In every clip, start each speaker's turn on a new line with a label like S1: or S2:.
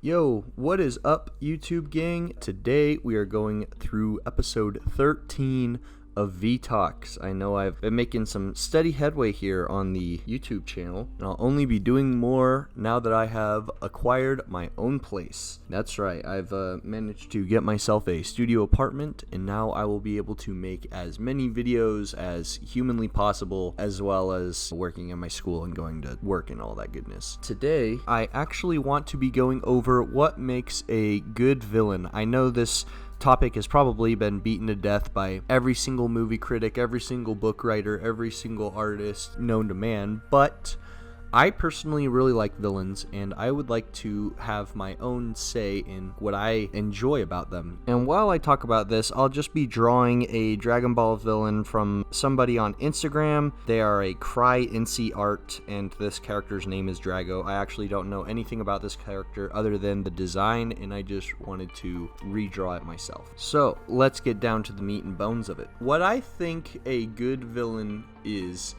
S1: Yo, what is up, YouTube gang? Today we are going through episode 13 of V-Talks. I know I've been making some steady headway here on the YouTube channel, and I'll only be doing more now that I have acquired my own place. That's right, I've managed to get myself a studio apartment, and now I will be able to make as many videos as humanly possible, as well as working in my school and going to work and all that goodness. Today, I actually want to be going over what makes a good villain. I know this topic has probably been beaten to death by every single movie critic, every single book writer, every single artist known to man, but I personally really like villains, and I would like to have my own say in what I enjoy about them. And while I talk about this, I'll just be drawing a Dragon Ball villain from somebody on Instagram. They are a Cry NC art, and this character's name is Drago. I actually don't know anything about this character other than the design, and I just wanted to redraw it myself. So let's get down to the meat and bones of it. What I think a good villain is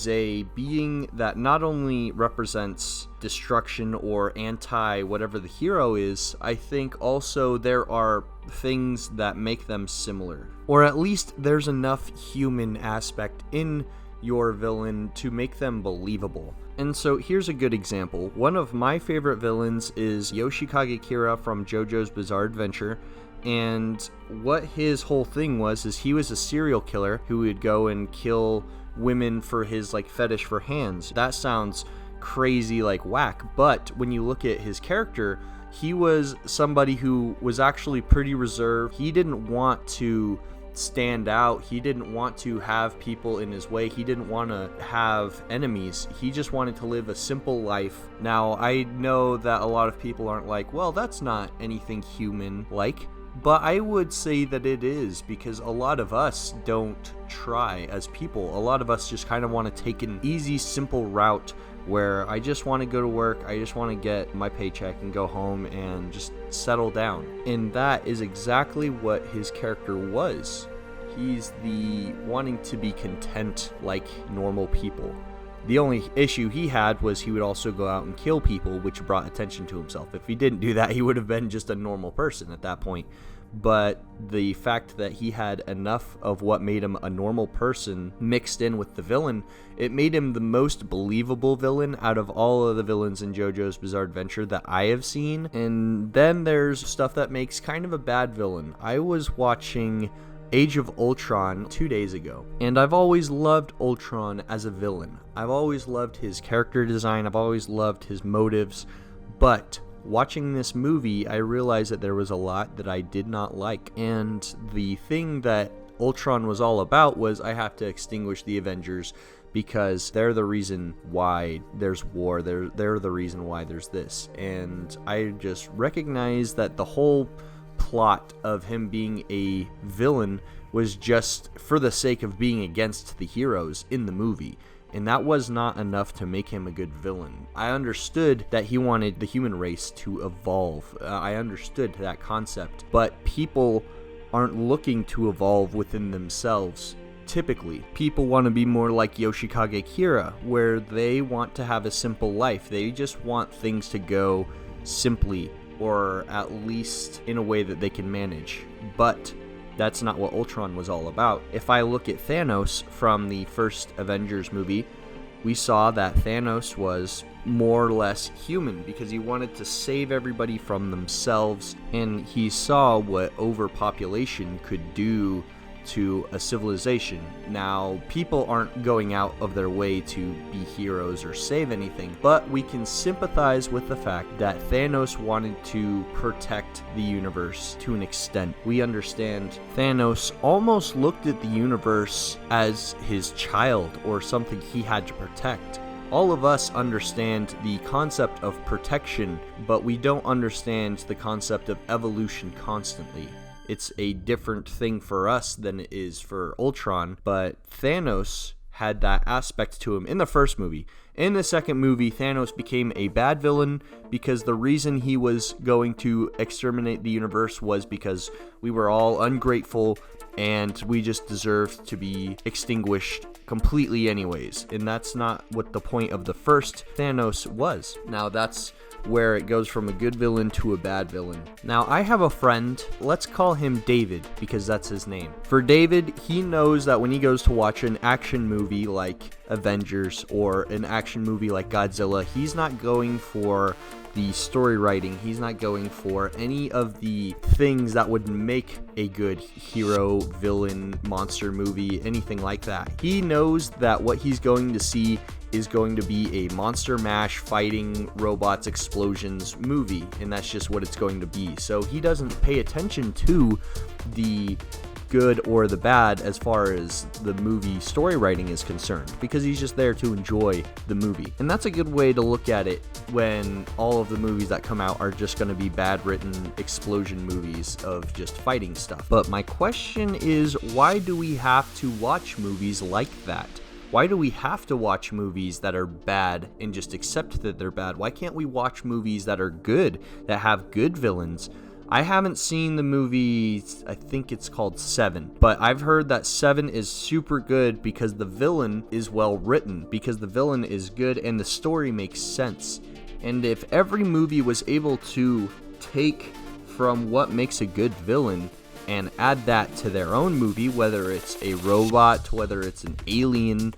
S1: a being that not only represents destruction or anti whatever the hero is, I think also there are things that make them similar. Or at least there's enough human aspect in your villain to make them believable. And so here's a good example. One of my favorite villains is Yoshikage Kira from JoJo's Bizarre Adventure. And what his whole thing was is he was a serial killer who would go and kill women for his fetish for hands. That sounds crazy, whack, but when you look at his character, he was somebody who was actually pretty reserved. He didn't want to stand out. He didn't want to have people in his way. He didn't want to have enemies. He just wanted to live a simple life. Now, I know that a lot of people aren't like, well, that's not anything human-like. But I would say that it is, because a lot of us don't try as people. A lot of us just kind of want to take an easy, simple route where I just want to go to work, I just want to get my paycheck and go home and just settle down. And that is exactly what his character was. He's the wanting to be content like normal people. The only issue he had was he would also go out and kill people, which brought attention to himself. If he didn't do that, he would have been just a normal person at that point. But the fact that he had enough of what made him a normal person mixed in with the villain, it made him the most believable villain out of all of the villains in JoJo's Bizarre Adventure that I have seen. And then there's stuff that makes kind of a bad villain. I was watching Age of Ultron 2 days ago, and I've always loved Ultron as a villain. I've always loved his character design, I've always loved his motives, but watching this movie, I realized that there was a lot that I did not like, and the thing that Ultron was all about was I have to extinguish the Avengers because they're the reason why there's war, they're the reason why there's this, and I just recognized that the whole plot of him being a villain was just for the sake of being against the heroes in the movie, and that was not enough to make him a good villain. I understood that he wanted the human race to evolve. I understood that concept, but people aren't looking to evolve within themselves. Typically, people want to be more like Yoshikage Kira, where they want to have a simple life. They just want things to go simply, or at least in a way that they can manage. But that's not what Ultron was all about. If I look at Thanos from the first Avengers movie, we saw that Thanos was more or less human because he wanted to save everybody from themselves, and he saw what overpopulation could do to a civilization. Now, people aren't going out of their way to be heroes or save anything, but we can sympathize with the fact that Thanos wanted to protect the universe to an extent. We understand Thanos almost looked at the universe as his child or something he had to protect. All of us understand the concept of protection, but we don't understand the concept of evolution constantly. It's a different thing for us than it is for Ultron, but Thanos had that aspect to him in the first movie. In the second movie, Thanos became a bad villain because the reason he was going to exterminate the universe was because we were all ungrateful and we just deserved to be extinguished completely anyways. And that's not what the point of the first Thanos was. Now, that's where it goes from a good villain to a bad villain. Now, I have a friend, let's call him David, because that's his name. For David, he knows that when he goes to watch an action movie like Avengers or an action movie like Godzilla, he's not going for the story writing, he's not going for any of the things that would make a good hero, villain, monster movie, anything like that. He knows that what he's going to see is going to be a monster mash fighting robots explosions movie, and that's just what it's going to be. So he doesn't pay attention to the good or the bad as far as the movie story writing is concerned, because he's just there to enjoy the movie. And that's a good way to look at it when all of the movies that come out are just going to be bad written explosion movies of just fighting stuff. But my question is, why do we have to watch movies like that? Why do we have to watch movies that are bad and just accept that they're bad? Why can't we watch movies that are good, that have good villains? I haven't seen the movie, I think it's called Seven, but I've heard that Seven is super good because the villain is well written, because the villain is good and the story makes sense. And if every movie was able to take from what makes a good villain and add that to their own movie, whether it's a robot, whether it's an alien,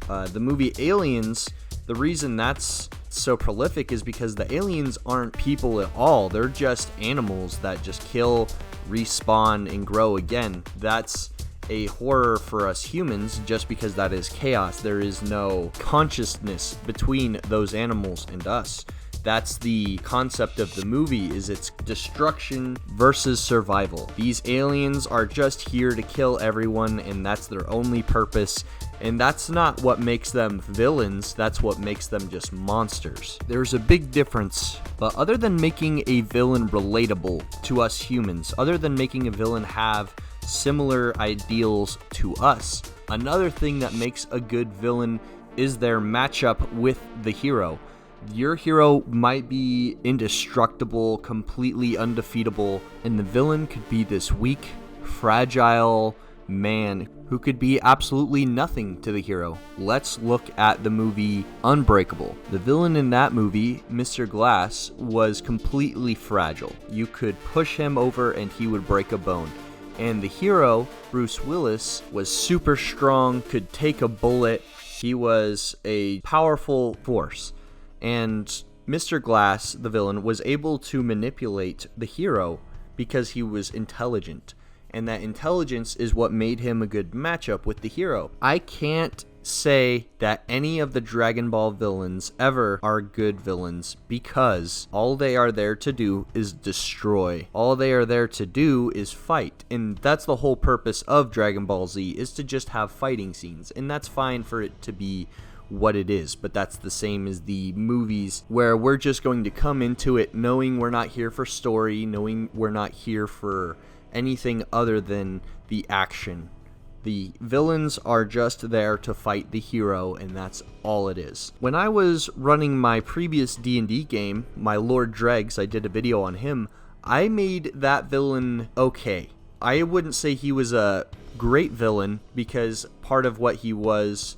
S1: the movie Aliens, the reason that's so prolific is because the aliens aren't people at all. They're just animals that just kill, respawn, and grow again. That's a horror for us humans just because that is chaos. There is no consciousness between those animals and us. That's the concept of the movie, is it's destruction versus survival. These aliens are just here to kill everyone, and that's their only purpose. And that's not what makes them villains, that's what makes them just monsters. There's a big difference, but other than making a villain relatable to us humans, other than making a villain have similar ideals to us, another thing that makes a good villain is their matchup with the hero. Your hero might be indestructible, completely undefeatable, and the villain could be this weak, fragile man who could be absolutely nothing to the hero. Let's look at the movie Unbreakable. The villain in that movie, Mr. Glass, was completely fragile. You could push him over and he would break a bone. And the hero, Bruce Willis, was super strong, could take a bullet. He was a powerful force. And Mr. Glass, the villain, was able to manipulate the hero because he was intelligent. And that intelligence is what made him a good matchup with the hero. I can't say that any of the Dragon Ball villains ever are good villains, because all they are there to do is destroy. All they are there to do is fight. And that's the whole purpose of Dragon Ball Z, is to just have fighting scenes. And that's fine for it to be what it is, but that's the same as the movies, where we're just going to come into it knowing we're not here for story, knowing we're not here for anything other than the action. The villains are just there to fight the hero, and that's all it is. When I was running my previous D&D game, my Lord Dregs, I did a video on him, I made that villain okay. I wouldn't say he was a great villain, because part of what he was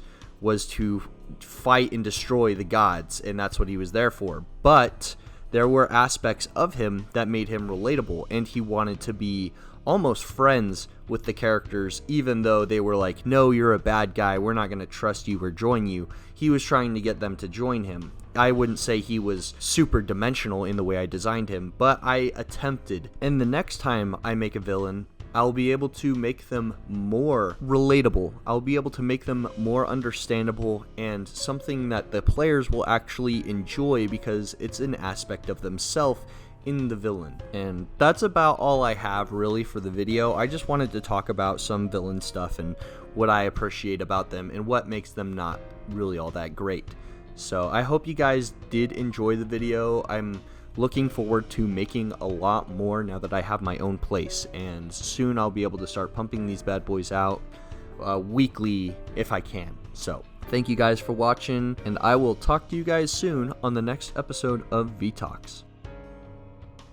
S1: to fight and destroy the gods, and that's what he was there for. But there were aspects of him that made him relatable, and he wanted to be almost friends with the characters, even though they were like, no, you're a bad guy, we're not going to trust you or join you. He was trying to get them to join him. I wouldn't say he was super dimensional in the way I designed him, but I attempted. And the next time I make a villain, I'll be able to make them more relatable. I'll be able to make them more understandable and something that the players will actually enjoy, because it's an aspect of themselves in the villain. And that's about all I have really for the video. I just wanted to talk about some villain stuff and what I appreciate about them and what makes them not really all that great. So I hope you guys did enjoy the video. I'm looking forward to making a lot more now that I have my own place, and soon I'll be able to start pumping these bad boys out weekly if I can. So thank you guys for watching, and I will talk to you guys soon on the next episode of V-Talks.